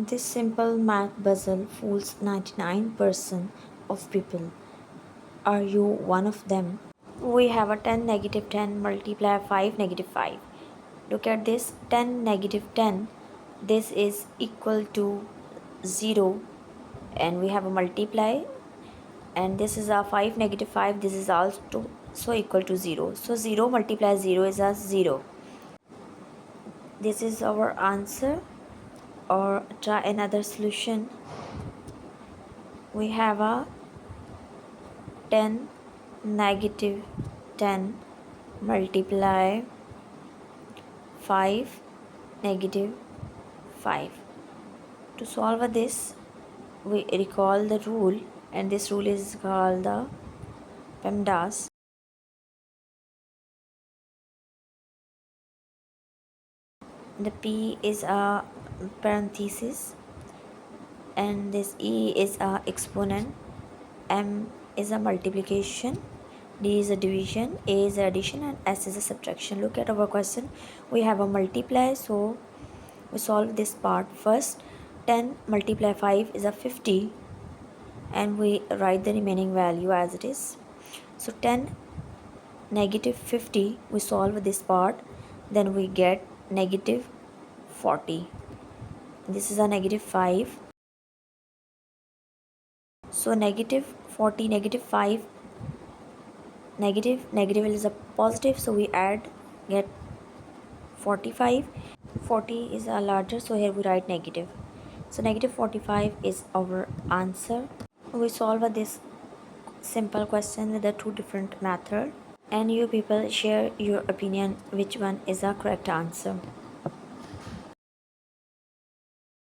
This simple math puzzle fools 99% of people. Are you one of them? We have a 10 negative 10 multiply 5 negative 5. Look at this 10 negative 10. This is equal to 0, and we have a multiply, and this is a 5 negative 5. This is also so equal to 0. So 0 multiply 0 is a 0. This is our answer. Or try another solution. We have a 10 negative 10 multiply 5 negative 5. To solve this, we recall the rule, and this rule is called the PEMDAS. The P is a parenthesis, and this E is a exponent, M is a multiplication, D is a division, A is addition, and S is a subtraction. Look at our question. We have a multiply, so we solve this part first. 10 multiply 5 is a 50, and we write the remaining value as it is. So 10 negative 50, we solve this part, then we get negative 40. This is a negative 5. So negative 40 negative 5, negative is a positive, so we add, get 45. 40 is a larger, so here we write negative. So negative 45 is our answer. We solve this simple question with the two different methods, and you people share your opinion which one is a correct answer.